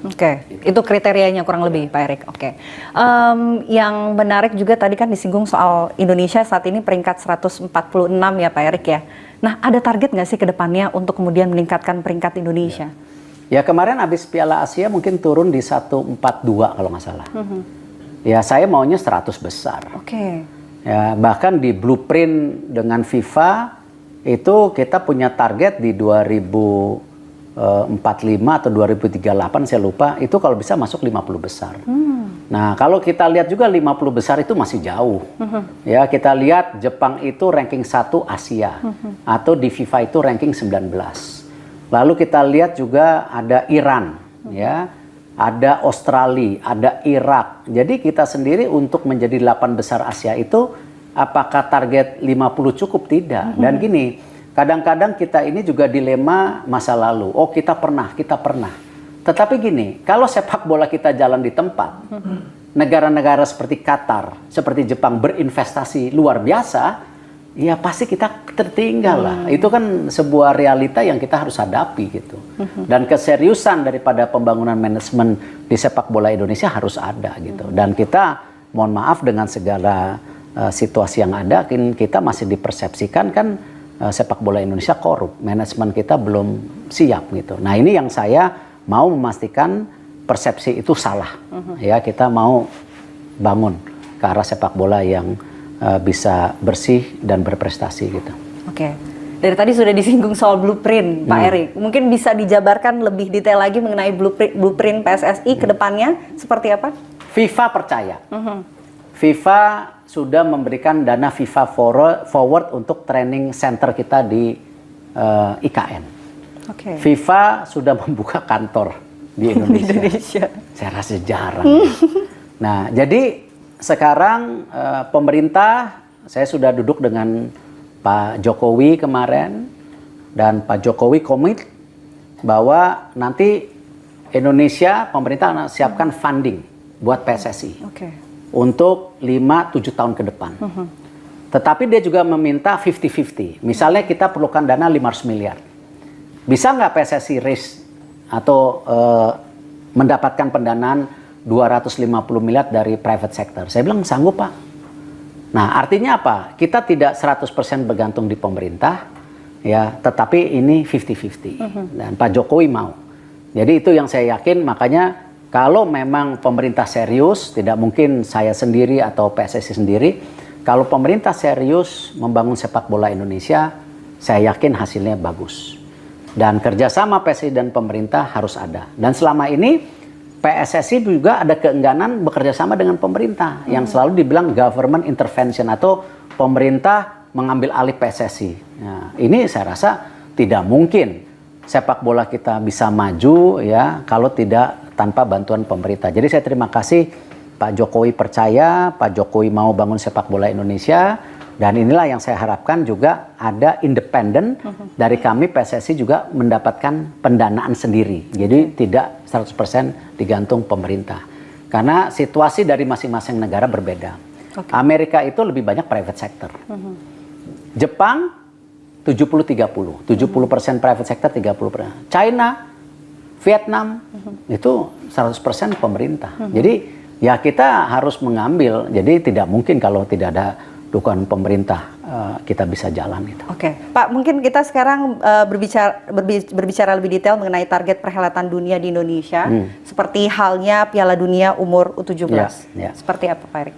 Oke, itu kriterianya kurang lebih Pak Erik. Oke, yang menarik juga tadi kan disinggung soal Indonesia saat ini peringkat 146 ya Pak Erik ya. Nah, ada target nggak sih ke depannya untuk kemudian meningkatkan peringkat Indonesia? Ya kemarin habis Piala Asia mungkin turun di 142 kalau nggak salah. Ya saya maunya 100 besar. Oke. Ya, bahkan di blueprint dengan FIFA itu kita punya target di 2045 atau 2038 saya lupa, itu kalau bisa masuk 50 besar. Nah kalau kita lihat juga 50 besar itu masih jauh. Ya kita lihat Jepang itu ranking 1 Asia atau di FIFA itu ranking 19. Lalu kita lihat juga ada Iran, ya, ada Australia, ada Irak. Jadi kita sendiri untuk menjadi 8 besar Asia itu apakah target 50 cukup? Tidak. Dan gini, kadang-kadang kita ini juga dilema masa lalu. Oh kita pernah. Tetapi gini, kalau sepak bola kita jalan di tempat, negara-negara seperti Qatar, seperti Jepang berinvestasi luar biasa, ya pasti kita tertinggal lah. Itu kan sebuah realita yang kita harus hadapi gitu. Dan keseriusan daripada pembangunan manajemen di sepak bola Indonesia harus ada gitu. Dan kita mohon maaf dengan segala situasi yang ada, kita masih dipersepsikan kan sepak bola Indonesia korup. Manajemen kita belum siap gitu. Nah ini yang saya mau memastikan persepsi itu salah. Ya kita mau bangun ke arah sepak bola yang bisa bersih dan berprestasi gitu. Oke, dari tadi sudah disinggung soal blueprint Pak Erik. Mungkin bisa dijabarkan lebih detail lagi mengenai blueprint PSSI ke depannya seperti apa? FIFA percaya. FIFA sudah memberikan dana FIFA Forward untuk training center kita di IKN. FIFA sudah membuka kantor di Indonesia. Saya rasa jarang. Nah, jadi sekarang pemerintah, saya sudah duduk dengan Pak Jokowi kemarin, dan Pak Jokowi komit bahwa nanti Indonesia, pemerintah akan siapkan funding buat PSSI untuk 5-7 tahun ke depan. Tetapi dia juga meminta 50-50. Misalnya kita perlukan dana 500 miliar. Bisa nggak PSSI raise atau mendapatkan pendanaan 250 miliar dari private sector? Saya bilang sanggup Pak. Nah artinya apa? Kita tidak 100% bergantung di pemerintah, ya, tetapi ini 50-50. Dan Pak Jokowi mau. Jadi itu yang saya yakin, makanya kalau memang pemerintah serius, tidak mungkin saya sendiri atau PSSI sendiri. Kalau pemerintah serius membangun sepak bola Indonesia, saya yakin hasilnya bagus. Dan kerjasama PSSI dan pemerintah harus ada. Dan selama ini PSSI juga ada keengganan bekerja sama dengan pemerintah yang selalu dibilang government intervention atau pemerintah mengambil alih PSSI. Nah, ini saya rasa tidak mungkin sepak bola kita bisa maju ya kalau tidak tanpa bantuan pemerintah. Jadi saya terima kasih Pak Jokowi percaya, Pak Jokowi mau bangun sepak bola Indonesia. Dan inilah yang saya harapkan juga ada independen dari kami PSSI juga mendapatkan pendanaan sendiri. Jadi tidak 100% digantung pemerintah. Karena situasi dari masing-masing negara berbeda. Amerika itu lebih banyak private sector. Jepang 70-30. 70% private sector, 30%. China, Vietnam itu 100% pemerintah. Jadi ya kita harus mengambil. Jadi tidak mungkin kalau tidak ada dukungan pemerintah kita bisa jalan gitu. Pak, mungkin kita sekarang berbicara lebih detail mengenai target perhelatan dunia di Indonesia, seperti halnya Piala Dunia umur U17. Seperti apa Pak Erik?